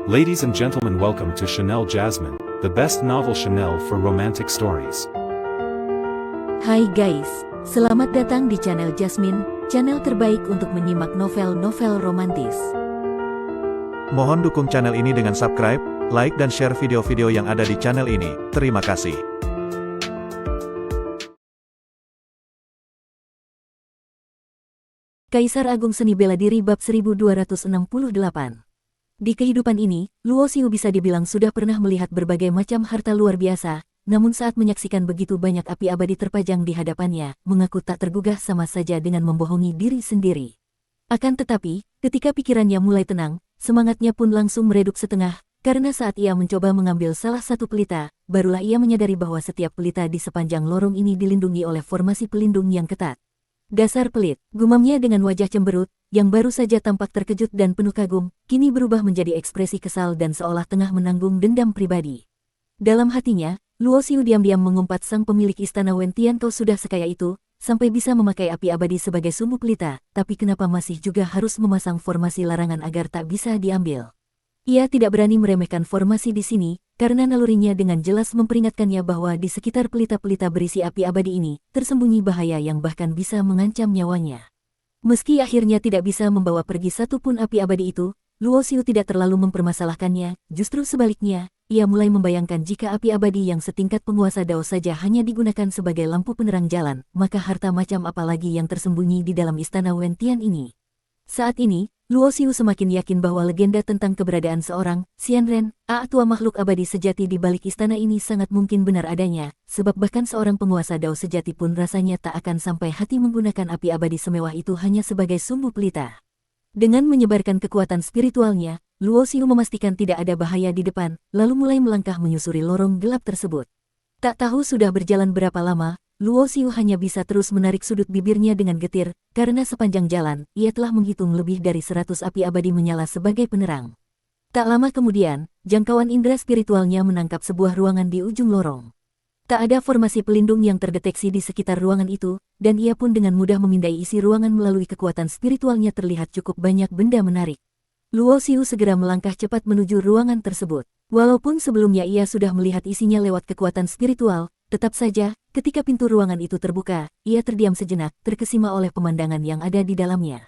Ladies and gentlemen, welcome to Chanel Jasmine, the best novel Chanel for romantic stories. Hai guys, selamat datang di channel Jasmine, channel terbaik untuk menyimak novel-novel romantis. Mohon dukung channel ini dengan subscribe, like dan share video-video yang ada di channel ini. Terima kasih. Kaisar Agung Seni Bela Diri bab 1268. Di kehidupan ini, Luo Xiu bisa dibilang sudah pernah melihat berbagai macam harta luar biasa, namun saat menyaksikan begitu banyak api abadi terpajang di hadapannya, mengaku tak tergugah sama saja dengan membohongi diri sendiri. Akan tetapi, ketika pikirannya mulai tenang, semangatnya pun langsung meredup setengah, karena saat ia mencoba mengambil salah satu pelita, barulah ia menyadari bahwa setiap pelita di sepanjang lorong ini dilindungi oleh formasi pelindung yang ketat. Dasar pelit, gumamnya dengan wajah cemberut, yang baru saja tampak terkejut dan penuh kagum, kini berubah menjadi ekspresi kesal dan seolah tengah menanggung dendam pribadi. Dalam hatinya, Luo Xiu diam-diam mengumpat sang pemilik istana Wen Tiantou sudah sekaya itu, sampai bisa memakai api abadi sebagai sumbu pelita, tapi kenapa masih juga harus memasang formasi larangan agar tak bisa diambil. Ia tidak berani meremehkan formasi di sini, karena nalurinya dengan jelas memperingatkannya bahwa di sekitar pelita-pelita berisi api abadi ini, tersembunyi bahaya yang bahkan bisa mengancam nyawanya. Meski akhirnya tidak bisa membawa pergi satu pun api abadi itu, Luo Xiu tidak terlalu mempermasalahkannya, justru sebaliknya, ia mulai membayangkan jika api abadi yang setingkat penguasa Dao saja hanya digunakan sebagai lampu penerang jalan, maka harta macam apa lagi yang tersembunyi di dalam istana Wen Tian ini. Saat ini, Luo Xiu semakin yakin bahwa legenda tentang keberadaan seorang Xian Ren, tua makhluk abadi sejati di balik istana ini sangat mungkin benar adanya, sebab bahkan seorang penguasa Dao sejati pun rasanya tak akan sampai hati menggunakan api abadi semewah itu hanya sebagai sumbu pelita. Dengan menyebarkan kekuatan spiritualnya, Luo Xiu memastikan tidak ada bahaya di depan, lalu mulai melangkah menyusuri lorong gelap tersebut. Tak tahu sudah berjalan berapa lama, Luo Xiu hanya bisa terus menarik sudut bibirnya dengan getir, karena sepanjang jalan, ia telah menghitung lebih dari 100 api abadi menyala sebagai penerang. Tak lama kemudian, jangkauan indera spiritualnya menangkap sebuah ruangan di ujung lorong. Tak ada formasi pelindung yang terdeteksi di sekitar ruangan itu, dan ia pun dengan mudah memindai isi ruangan melalui kekuatan spiritualnya terlihat cukup banyak benda menarik. Luo Xiu segera melangkah cepat menuju ruangan tersebut. Walaupun sebelumnya ia sudah melihat isinya lewat kekuatan spiritual, tetap saja, ketika pintu ruangan itu terbuka, ia terdiam sejenak, terkesima oleh pemandangan yang ada di dalamnya.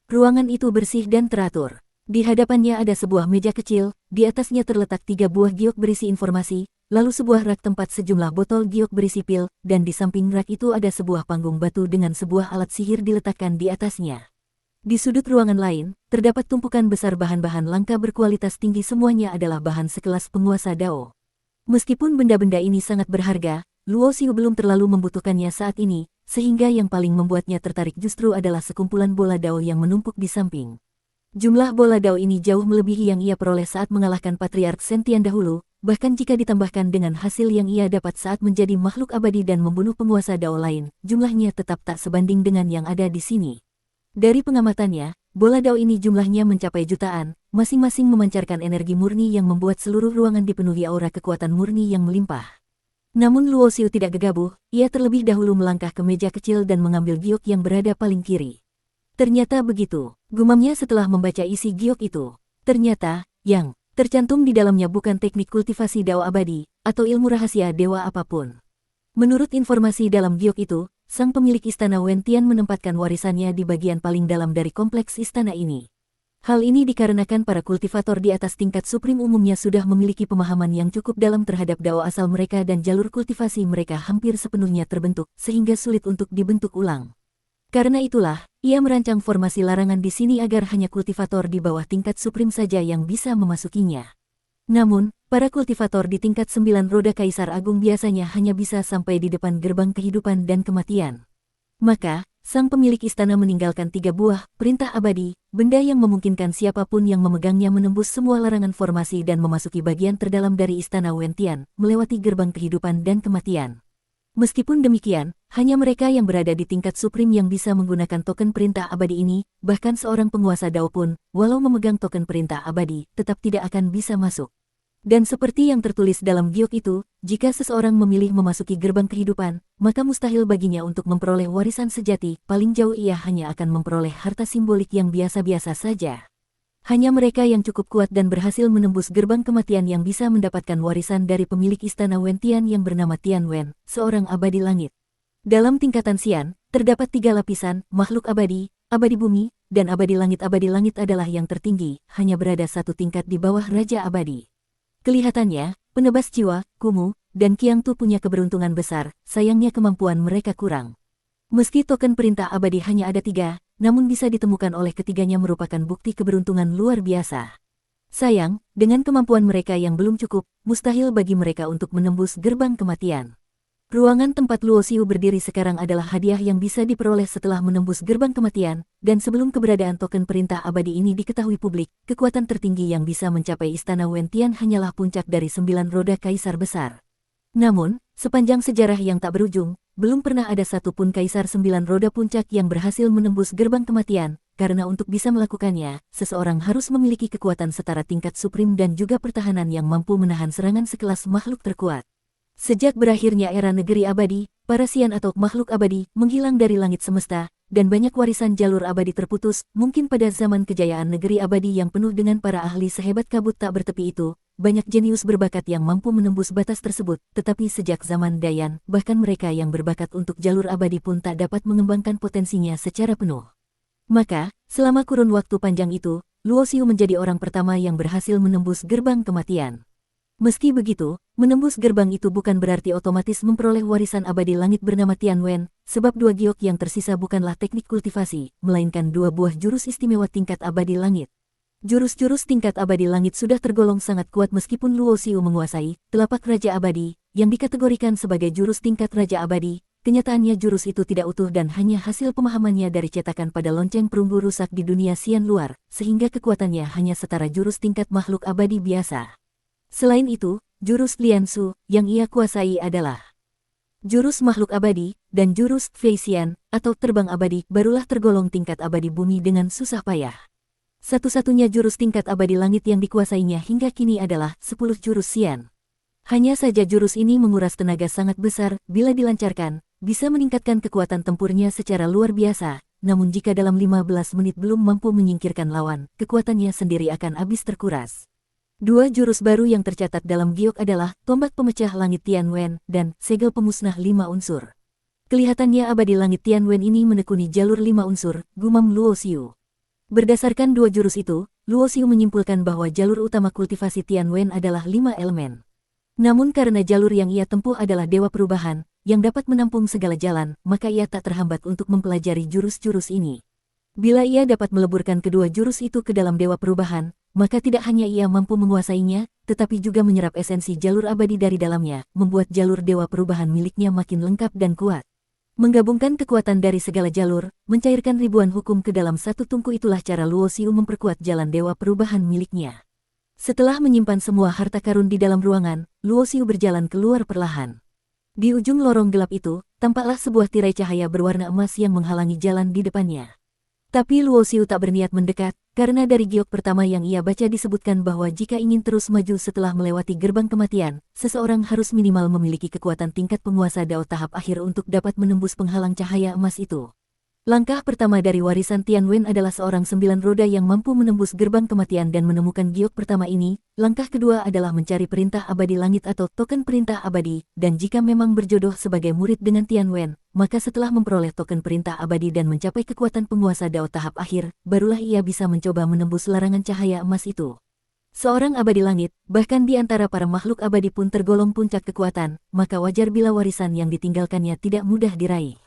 Ruangan itu bersih dan teratur. Di hadapannya ada sebuah meja kecil, di atasnya terletak 3 buah giok berisi informasi, lalu sebuah rak tempat sejumlah botol giok berisi pil, dan di samping rak itu ada sebuah panggung batu dengan sebuah alat sihir diletakkan di atasnya. Di sudut ruangan lain, terdapat tumpukan besar bahan-bahan langka berkualitas tinggi, semuanya adalah bahan sekelas penguasa Dao. Meskipun benda-benda ini sangat berharga, Luo Xiu belum terlalu membutuhkannya saat ini, sehingga yang paling membuatnya tertarik justru adalah sekumpulan bola Dao yang menumpuk di samping. Jumlah bola Dao ini jauh melebihi yang ia peroleh saat mengalahkan Patriark Sentian dahulu, bahkan jika ditambahkan dengan hasil yang ia dapat saat menjadi makhluk abadi dan membunuh penguasa Dao lain, jumlahnya tetap tak sebanding dengan yang ada di sini. Dari pengamatannya, bola Dao ini jumlahnya mencapai jutaan, masing-masing memancarkan energi murni yang membuat seluruh ruangan dipenuhi aura kekuatan murni yang melimpah. Namun Luo Xiu tidak gegabah, ia terlebih dahulu melangkah ke meja kecil dan mengambil giok yang berada paling kiri. Ternyata begitu, gumamnya setelah membaca isi giok itu. Ternyata, yang tercantum di dalamnya bukan teknik kultivasi Dao abadi, atau ilmu rahasia dewa apapun. Menurut informasi dalam giok itu, sang pemilik istana Wen Tian menempatkan warisannya di bagian paling dalam dari kompleks istana ini. Hal ini dikarenakan para kultivator di atas tingkat suprim umumnya sudah memiliki pemahaman yang cukup dalam terhadap Dao asal mereka dan jalur kultivasi mereka hampir sepenuhnya terbentuk, sehingga sulit untuk dibentuk ulang. Karena itulah, ia merancang formasi larangan di sini agar hanya kultivator di bawah tingkat suprim saja yang bisa memasukinya. Namun, para kultivator di tingkat 9 roda Kaisar Agung biasanya hanya bisa sampai di depan gerbang kehidupan dan kematian. Maka, sang pemilik istana meninggalkan 3 buah perintah abadi, benda yang memungkinkan siapapun yang memegangnya menembus semua larangan formasi dan memasuki bagian terdalam dari istana Wen Tian, melewati gerbang kehidupan dan kematian. Meskipun demikian, hanya mereka yang berada di tingkat suprim yang bisa menggunakan token perintah abadi ini, bahkan seorang penguasa Dao pun, walau memegang token perintah abadi, tetap tidak akan bisa masuk. Dan seperti yang tertulis dalam giok itu, jika seseorang memilih memasuki gerbang kehidupan, maka mustahil baginya untuk memperoleh warisan sejati, paling jauh ia hanya akan memperoleh harta simbolik yang biasa-biasa saja. Hanya mereka yang cukup kuat dan berhasil menembus gerbang kematian yang bisa mendapatkan warisan dari pemilik istana Wentian yang bernama Tian Wen, seorang abadi langit. Dalam tingkatan Xian, terdapat 3 lapisan, makhluk abadi, abadi bumi, dan abadi langit. Abadi langit adalah yang tertinggi, hanya berada 1 tingkat di bawah Raja Abadi. Kelihatannya, penebas jiwa, Kumu, dan Qiang Tu punya keberuntungan besar, sayangnya kemampuan mereka kurang. Meski token perintah abadi hanya ada 3, namun bisa ditemukan oleh ketiganya merupakan bukti keberuntungan luar biasa. Sayang, dengan kemampuan mereka yang belum cukup, mustahil bagi mereka untuk menembus gerbang kematian. Ruangan tempat Luo Xiu berdiri sekarang adalah hadiah yang bisa diperoleh setelah menembus gerbang kematian, dan sebelum keberadaan token perintah abadi ini diketahui publik, kekuatan tertinggi yang bisa mencapai istana Wentian hanyalah puncak dari 9 roda kaisar besar. Namun, sepanjang sejarah yang tak berujung, belum pernah ada satupun kaisar 9 roda puncak yang berhasil menembus gerbang kematian, karena untuk bisa melakukannya, seseorang harus memiliki kekuatan setara tingkat suprim dan juga pertahanan yang mampu menahan serangan sekelas makhluk terkuat. Sejak berakhirnya era negeri abadi, para Xian atau makhluk abadi menghilang dari langit semesta, dan banyak warisan jalur abadi terputus, mungkin pada zaman kejayaan negeri abadi yang penuh dengan para ahli sehebat kabut tak bertepi itu, banyak jenius berbakat yang mampu menembus batas tersebut, tetapi sejak zaman Dayan, bahkan mereka yang berbakat untuk jalur abadi pun tak dapat mengembangkan potensinya secara penuh. Maka, selama kurun waktu panjang itu, Luo Xiu menjadi orang pertama yang berhasil menembus gerbang kematian. Meski begitu, menembus gerbang itu bukan berarti otomatis memperoleh warisan abadi langit bernama Tian Wen, sebab 2 giok yang tersisa bukanlah teknik kultivasi, melainkan 2 buah jurus istimewa tingkat abadi langit. Jurus-jurus tingkat abadi langit sudah tergolong sangat kuat meskipun Luo Xiu menguasai telapak Raja Abadi, yang dikategorikan sebagai jurus tingkat Raja Abadi. Kenyataannya jurus itu tidak utuh dan hanya hasil pemahamannya dari cetakan pada lonceng perunggu rusak di dunia Xian luar, sehingga kekuatannya hanya setara jurus tingkat makhluk abadi biasa. Selain itu, jurus Lian Su yang ia kuasai adalah jurus makhluk abadi, dan jurus Fei Xian, atau terbang abadi, barulah tergolong tingkat abadi bumi dengan susah payah. Satu-satunya jurus tingkat abadi langit yang dikuasainya hingga kini adalah 10 jurus Xian. Hanya saja jurus ini menguras tenaga sangat besar, bila dilancarkan, bisa meningkatkan kekuatan tempurnya secara luar biasa, namun jika dalam 15 menit belum mampu menyingkirkan lawan, kekuatannya sendiri akan habis terkuras. 2 jurus baru yang tercatat dalam giok adalah tombak pemecah langit Tian Wen dan segel pemusnah 5 unsur. Kelihatannya abadi langit Tian Wen ini menekuni jalur 5 unsur, gumam Luo Xiu. Berdasarkan 2 jurus itu, Luo Xiu menyimpulkan bahwa jalur utama kultivasi Tian Wen adalah 5 elemen. Namun karena jalur yang ia tempuh adalah Dewa Perubahan, yang dapat menampung segala jalan, maka ia tak terhambat untuk mempelajari jurus-jurus ini. Bila ia dapat meleburkan kedua jurus itu ke dalam Dewa Perubahan, maka tidak hanya ia mampu menguasainya, tetapi juga menyerap esensi jalur abadi dari dalamnya, membuat jalur Dewa Perubahan miliknya makin lengkap dan kuat. Menggabungkan kekuatan dari segala jalur, mencairkan ribuan hukum ke dalam satu tungku, itulah cara Luo Xiu memperkuat jalan Dewa Perubahan miliknya. Setelah menyimpan semua harta karun di dalam ruangan, Luo Xiu berjalan keluar perlahan. Di ujung lorong gelap itu, tampaklah sebuah tirai cahaya berwarna emas yang menghalangi jalan di depannya. Tapi Luo Xiu tak berniat mendekat, karena dari giok pertama yang ia baca disebutkan bahwa jika ingin terus maju setelah melewati gerbang kematian, seseorang harus minimal memiliki kekuatan tingkat penguasa Dao tahap akhir untuk dapat menembus penghalang cahaya emas itu. Langkah pertama dari warisan Tian Wen adalah seorang 9 roda yang mampu menembus gerbang kematian dan menemukan giok pertama ini. Langkah kedua adalah mencari perintah abadi langit atau token perintah abadi, dan jika memang berjodoh sebagai murid dengan Tian Wen, maka setelah memperoleh token perintah abadi dan mencapai kekuatan penguasa Dao tahap akhir, barulah ia bisa mencoba menembus larangan cahaya emas itu. Seorang abadi langit, bahkan di antara para makhluk abadi pun tergolong puncak kekuatan, maka wajar bila warisan yang ditinggalkannya tidak mudah diraih.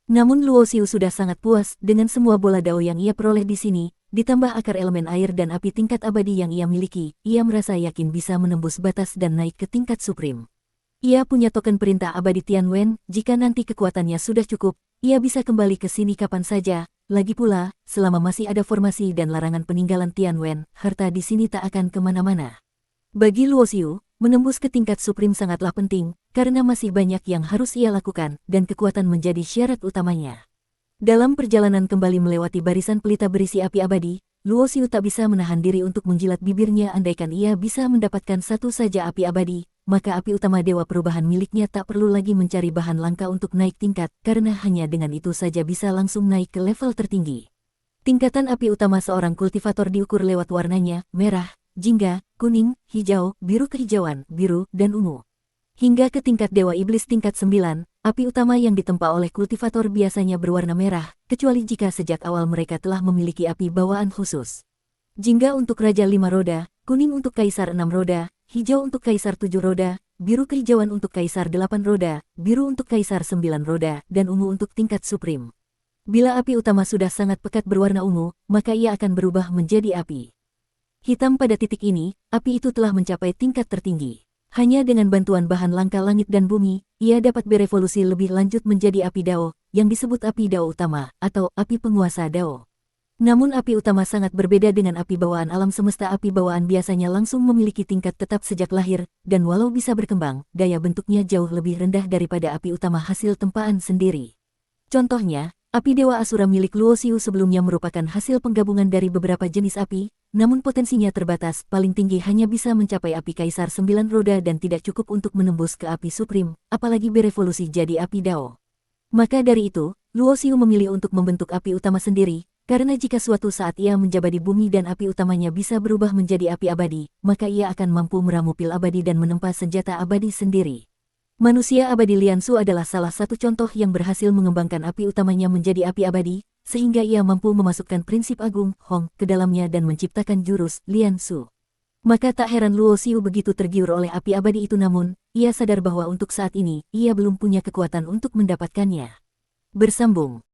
Namun Luo Xiu sudah sangat puas dengan semua bola dao yang ia peroleh di sini, ditambah akar elemen air dan api tingkat abadi yang ia miliki, ia merasa yakin bisa menembus batas dan naik ke tingkat suprim. Ia punya token perintah abadi Tian Wen, jika nanti kekuatannya sudah cukup, ia bisa kembali ke sini kapan saja. Lagi pula, selama masih ada formasi dan larangan peninggalan Tian Wen, harta di sini tak akan kemana-mana. Bagi Luo Xiu, menembus ke tingkat suprim sangatlah penting, karena masih banyak yang harus ia lakukan, dan kekuatan menjadi syarat utamanya. Dalam perjalanan kembali melewati barisan pelita berisi api abadi, Luo Xiu tak bisa menahan diri untuk menjilat bibirnya. Andaikan ia bisa mendapatkan satu saja api abadi, maka api utama Dewa Perubahan miliknya tak perlu lagi mencari bahan langka untuk naik tingkat, karena hanya dengan itu saja bisa langsung naik ke level tertinggi. Tingkatan api utama seorang kultivator diukur lewat warnanya, merah, jingga, kuning, hijau, biru kehijauan, biru, dan ungu. Hingga ke tingkat Dewa Iblis tingkat 9, api utama yang ditempa oleh kultivator biasanya berwarna merah, kecuali jika sejak awal mereka telah memiliki api bawaan khusus. Jingga untuk Raja 5 roda, kuning untuk Kaisar 6 roda, hijau untuk Kaisar 7 roda, biru kehijauan untuk Kaisar 8 roda, biru untuk Kaisar 9 roda, dan ungu untuk tingkat Supreme. Bila api utama sudah sangat pekat berwarna ungu, maka ia akan berubah menjadi api hitam pada titik ini. Api itu telah mencapai tingkat tertinggi. Hanya dengan bantuan bahan langka langit dan bumi, ia dapat berevolusi lebih lanjut menjadi api Dao, yang disebut api Dao utama, atau api penguasa Dao. Namun api utama sangat berbeda dengan api bawaan alam semesta. Api bawaan biasanya langsung memiliki tingkat tetap sejak lahir, dan walau bisa berkembang, daya bentuknya jauh lebih rendah daripada api utama hasil tempaan sendiri. Contohnya, api Dewa Asura milik Luo Xiu sebelumnya merupakan hasil penggabungan dari beberapa jenis api, namun potensinya terbatas, paling tinggi hanya bisa mencapai api Kaisar 9 roda dan tidak cukup untuk menembus ke api Supreme, apalagi berevolusi jadi api Dao. Maka dari itu, Luo Xiu memilih untuk membentuk api utama sendiri, karena jika suatu saat ia menjabat di bumi dan api utamanya bisa berubah menjadi api abadi, maka ia akan mampu meramu pil abadi dan menempa senjata abadi sendiri. Manusia abadi Lian Su adalah salah satu contoh yang berhasil mengembangkan api utamanya menjadi api abadi, sehingga ia mampu memasukkan prinsip agung, Hong, ke dalamnya dan menciptakan jurus, Lian Su. Maka tak heran Luo Xiu begitu tergiur oleh api abadi itu, namun, ia sadar bahwa untuk saat ini, ia belum punya kekuatan untuk mendapatkannya. Bersambung.